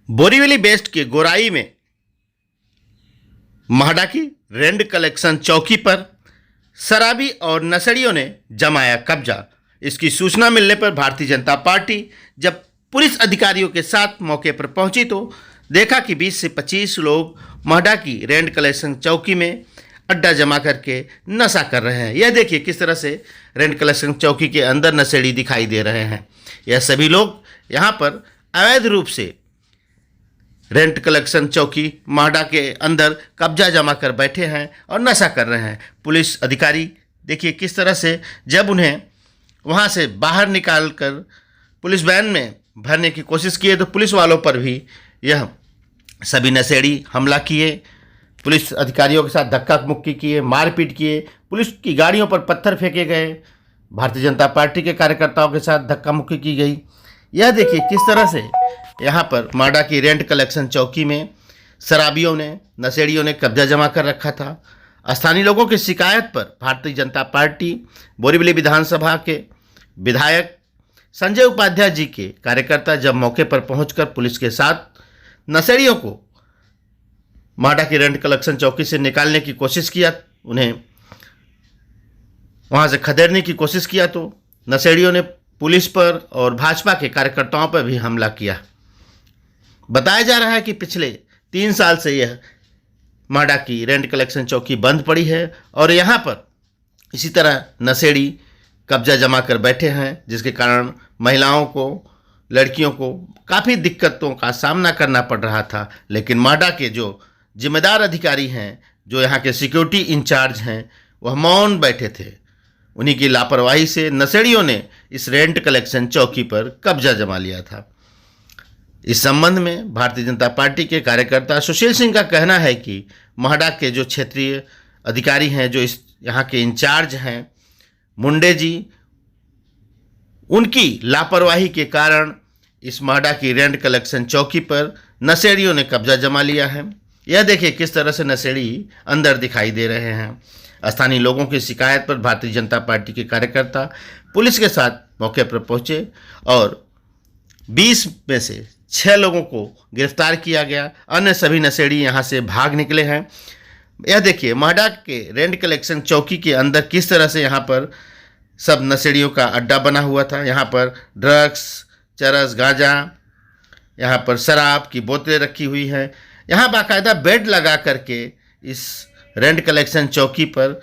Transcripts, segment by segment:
Borivali best के गोराई में महाडा की रेंड कलेक्शन चौकी पर शराबी और नशेड़ियों ने जमाया कब्जा। इसकी सूचना मिलने पर भारतीय जनता पार्टी जब पुलिस अधिकारियों के साथ मौके पर पहुंची तो देखा कि 20 से 25 लोग महाडा की रेंड कलेक्शन चौकी में अड्डा जमा करके नशा कर रहे हैं। यह देखिए किस तरह से रेंड कलेक्शन चौकी के अंदर नशेड़ी दिखाई दे रहे हैं। यह सभी लोग यहाँ पर अवैध रूप से रेंट कलेक्शन चौकी महाडा के अंदर कब्जा जमा कर बैठे हैं और नशा कर रहे हैं। पुलिस अधिकारी देखिए किस तरह से जब उन्हें वहां से बाहर निकाल कर पुलिस वैन में भरने की कोशिश किए तो पुलिस वालों पर भी यह सभी नशेड़ी हमला किए, पुलिस अधिकारियों के साथ धक्का मुक्की किए, मारपीट किए, पुलिस की गाड़ियों पर पत्थर फेंके गए, भारतीय जनता पार्टी के कार्यकर्ताओं के साथ धक्का मुक्की की गई। यह देखिए किस तरह से यहाँ पर महाडा की रेंट कलेक्शन चौकी में शराबियों ने, नशेड़ियों ने कब्जा जमा कर रखा था। स्थानीय लोगों की शिकायत पर भारतीय जनता पार्टी बोरीवली विधानसभा के विधायक संजय उपाध्याय जी के कार्यकर्ता जब मौके पर पहुंचकर पुलिस के साथ नशेड़ियों को महाडा की रेंट कलेक्शन चौकी से निकालने की कोशिश किया, उन्हें वहां से खदेड़ने की कोशिश किया तो नशेड़ियों ने पुलिस पर और भाजपा के कार्यकर्ताओं पर भी हमला किया। बताया जा रहा है कि पिछले 3 साल से यह महाडा की रेंट कलेक्शन चौकी बंद पड़ी है और यहाँ पर इसी तरह नशेड़ी कब्जा जमा कर बैठे हैं, जिसके कारण महिलाओं को, लड़कियों को काफ़ी दिक्कतों का सामना करना पड़ रहा था। लेकिन महाडा के जो जिम्मेदार अधिकारी हैं, जो यहाँ के सिक्योरिटी इंचार्ज हैं, वह मौन बैठे थे। उन्हीं की लापरवाही से नशेड़ियों ने इस रेंट कलेक्शन चौकी पर कब्जा जमा लिया था। इस संबंध में भारतीय जनता पार्टी के कार्यकर्ता सुशील सिंह का कहना है कि महाडा के जो क्षेत्रीय अधिकारी हैं, जो इस यहाँ के इंचार्ज हैं मुंडे जी, उनकी लापरवाही के कारण इस महाडा की रेंट कलेक्शन चौकी पर नशेड़ियों ने कब्जा जमा लिया है। यह देखिए किस तरह से नशेड़ी अंदर दिखाई दे रहे हैं। स्थानीय लोगों की शिकायत पर भारतीय जनता पार्टी के कार्यकर्ता पुलिस के साथ मौके पर पहुंचे और 20 में से 6 लोगों को गिरफ्तार किया गया। अन्य सभी नशेड़ी यहां से भाग निकले हैं। यह देखिए महाडा के रेंट कलेक्शन चौकी के अंदर किस तरह से यहाँ पर सब नशेड़ियों का अड्डा बना हुआ था। यहाँ पर ड्रग्स, चरस, गांजा, यहाँ पर शराब की बोतलें रखी हुई हैं। यहाँ बाकायदा बेड लगा करके इस रेंट कलेक्शन चौकी पर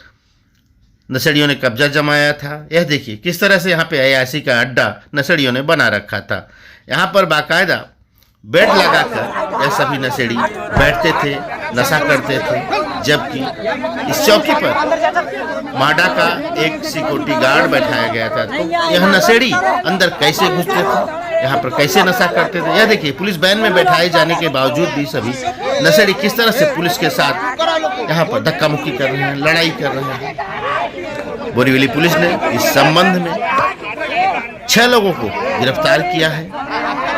नशेड़ियों ने कब्जा जमाया था। यह देखिए किस तरह से यहाँ पे अयाशी का अड्डा नशेड़ियों ने बना रखा था। यहाँ पर बाकायदा बेड लगाकर यह सभी नशेड़ी बैठते थे, नशा करते थे, जबकि इस चौकी पर महाडा का एक सिक्योरिटी गार्ड बैठाया गया था। तो यह नशेड़ी अंदर कैसे घुसते थे, यहाँ पर कैसे नशा करते थे। यह देखिए पुलिस वैन में बैठाए जाने के बावजूद भी सभी नशेड़ी किस तरह से पुलिस के साथ यहाँ पर धक्का मुक्की कर रहे हैं, लड़ाई कर रहे हैं। बोरीवली पुलिस ने इस संबंध में 6 लोगों को गिरफ्तार किया है।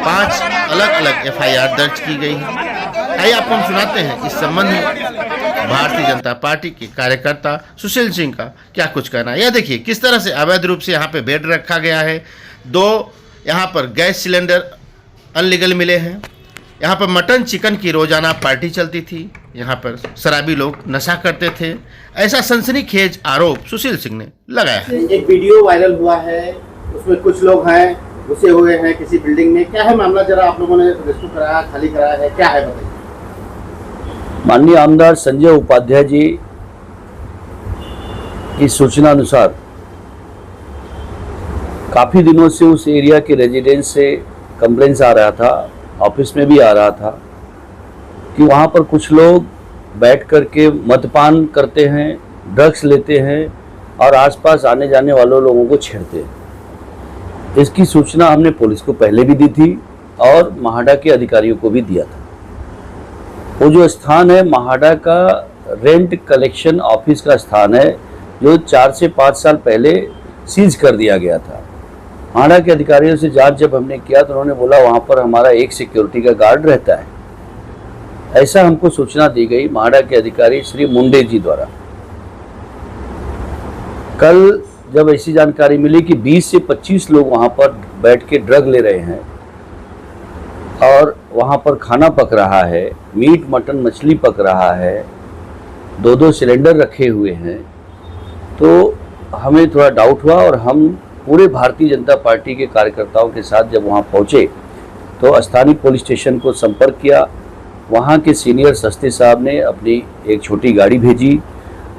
5 अलग अलग FIR दर्ज की गई है। आइए आपको हम सुनाते हैं इस संबंध में भारतीय जनता पार्टी के कार्यकर्ता सुशील सिंह का क्या कुछ कहना है। यह देखिए किस तरह से अवैध रूप से यहाँ पे बेड रखा गया है। 2 यहाँ पर गैस सिलेंडर अनलीगल मिले हैं। यहाँ पर मटन चिकन की रोजाना पार्टी चलती थी। यहाँ पर शराबी लोग नशा करते थे। ऐसा सनसनीखेज आरोप सुशील सिंह ने लगाया है। एक वीडियो वायरल हुआ है, उसमें कुछ लोग हैं घुसे हुए हैं किसी बिल्डिंग में। क्या है मामला, जरा आप लोगों ने रेस्क्यू कराया, खाली कराया है, क्या है बताइए। माननीय आमदार संजय उपाध्याय जी की सूचना अनुसार काफ़ी दिनों से उस एरिया के रेजिडेंस से कंप्लेंट्स आ रहा था, ऑफिस में भी आ रहा था कि वहाँ पर कुछ लोग बैठ करके मद्यपान करते हैं, ड्रग्स लेते हैं और आसपास आने जाने वालों लोगों को छेड़ते हैं। इसकी सूचना हमने पुलिस को पहले भी दी थी और महाडा के अधिकारियों को भी दिया था। वो जो स्थान है महाडा का रेंट कलेक्शन ऑफिस का स्थान है, जो 4 से 5 साल पहले सीज कर दिया गया था। महाडा के अधिकारियों से जांच जब हमने किया तो उन्होंने बोला वहाँ पर हमारा एक सिक्योरिटी का गार्ड रहता है। ऐसा हमको सूचना दी गई महाडा के अधिकारी श्री मुंडे जी द्वारा। कल जब ऐसी जानकारी मिली कि 20 से 25 लोग वहाँ पर बैठ के ड्रग ले रहे हैं और वहाँ पर खाना पक रहा है, मीट मटन मछली पक रहा है, 2-2 सिलेंडर रखे हुए हैं। तो हमें थोड़ा डाउट हुआ और हम पूरे भारतीय जनता पार्टी के कार्यकर्ताओं के साथ जब वहाँ पहुँचे तो स्थानीय पुलिस स्टेशन को संपर्क किया। वहाँ के सीनियर सस्ते साहब ने अपनी एक छोटी गाड़ी भेजी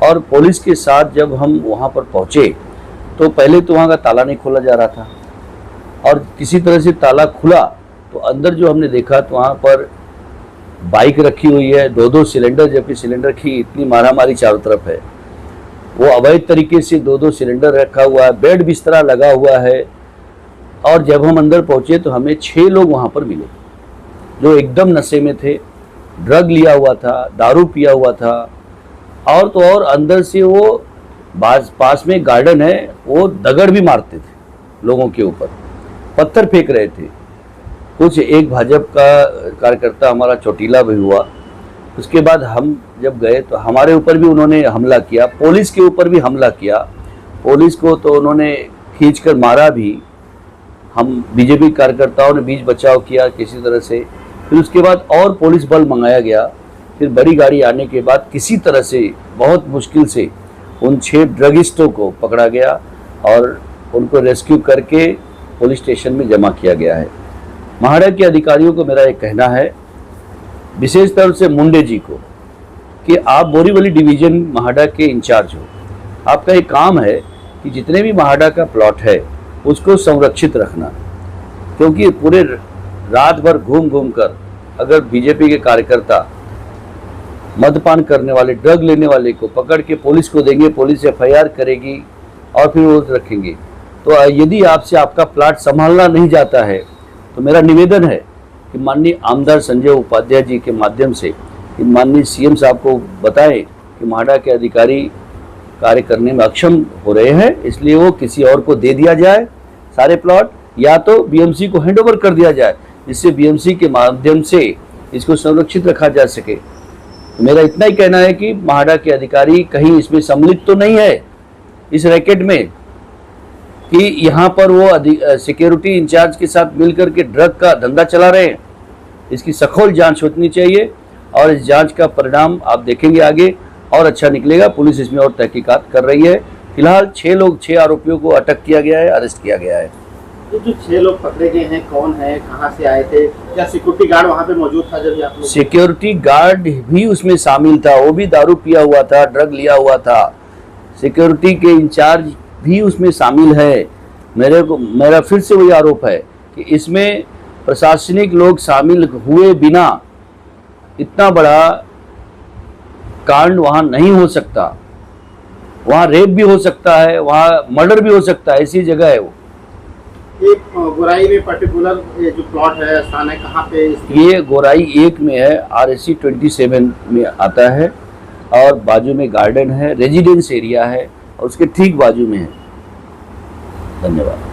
और पुलिस के साथ जब हम वहाँ पर पहुँचे तो पहले तो वहाँ का ताला नहीं खोला जा रहा था और किसी तरह से ताला खुला तो अंदर जो हमने देखा तो वहाँ पर बाइक रखी हुई है, 2-2 सिलेंडर, जबकि सिलेंडर की इतनी मारामारी चारों तरफ है। वो अवैध तरीके से 2-2 सिलेंडर रखा हुआ है, बेड बिस्तरा लगा हुआ है। और जब हम अंदर पहुँचे तो हमें 6 लोग वहाँ पर मिले जो एकदम नशे में थे, ड्रग लिया हुआ था, दारू पिया हुआ था। और तो और अंदर से वो पास में गार्डन है, वो दगड़ भी मारते थे लोगों के ऊपर, पत्थर फेंक रहे थे। कुछ एक भाजपा का कार्यकर्ता हमारा चोटीला भी हुआ। उसके बाद हम जब गए तो हमारे ऊपर भी उन्होंने हमला किया, पुलिस के ऊपर भी हमला किया। पुलिस को तो उन्होंने खींचकर मारा भी। हम बीजेपी कार्यकर्ताओं ने बीच बचाव किया किसी तरह से। फिर उसके बाद और पुलिस बल मंगाया गया। फिर बड़ी गाड़ी आने के बाद किसी तरह से बहुत मुश्किल से उन 6 ड्रगिस्टों को पकड़ा गया और उनको रेस्क्यू करके पुलिस स्टेशन में जमा किया गया है। महाड़ा के अधिकारियों को मेरा एक कहना है, विशेष तौर से मुंडे जी को, कि आप बोरीवली डिवीज़न महाड़ा के इंचार्ज हो। आपका एक काम है कि जितने भी महाड़ा का प्लॉट है उसको संरक्षित रखना, क्योंकि पूरे रात भर घूम घूम कर अगर बीजेपी के कार्यकर्ता मद्यपान करने वाले, ड्रग लेने वाले को पकड़ के पुलिस को देंगे, पुलिस FIR करेगी और फिर वो रखेंगे। तो यदि आपसे आपका प्लाट संभालना नहीं जाता है तो मेरा निवेदन है कि माननीय आमदार संजय उपाध्याय जी के माध्यम से माननीय CM साहब को बताएं कि महाड़ा के अधिकारी कार्य करने में अक्षम हो रहे हैं, इसलिए वो किसी और को दे दिया जाए सारे प्लॉट, या तो BMC को हैंडओवर कर दिया जाए, जिससे BMC के माध्यम से इसको संरक्षित रखा जा सके। तो मेरा इतना ही कहना है कि महाड़ा के अधिकारी कहीं इसमें सम्मिलित तो नहीं है इस रैकेट में, कि यहाँ पर वो सिक्योरिटी इंचार्ज के साथ मिलकर के ड्रग का धंधा चला रहे हैं। इसकी सखोल जांच होनी चाहिए और इस जांच का परिणाम आप देखेंगे आगे और अच्छा निकलेगा। पुलिस इसमें और तहकीकात कर रही है। फिलहाल 6 आरोपियों को अटक किया गया है, अरेस्ट किया गया है। तो जो 6 लोग पकड़े गए हैं, कौन है, कहाँ से आए थे, क्या सिक्योरिटी गार्ड वहाँ पे मौजूद था जब आप लोग? सिक्योरिटी गार्ड भी उसमें शामिल था, वो भी दारू पिया हुआ था, ड्रग लिया हुआ था। सिक्योरिटी के इंचार्ज भी उसमें शामिल है। मेरा फिर से वही आरोप है कि इसमें प्रशासनिक लोग शामिल हुए बिना इतना बड़ा कांड वहाँ नहीं हो सकता। वहाँ रेप भी हो सकता है, वहाँ मर्डर भी हो सकता है, ऐसी जगह है वो। एक गोराई में पर्टिकुलर ये जो प्लॉट है, स्थान है, कहाँ पे? ये गोराई 1 में है, RSC 27 में आता है और बाजू में गार्डन है, रेजिडेंस एरिया है और उसके ठीक बाजू में है। धन्यवाद।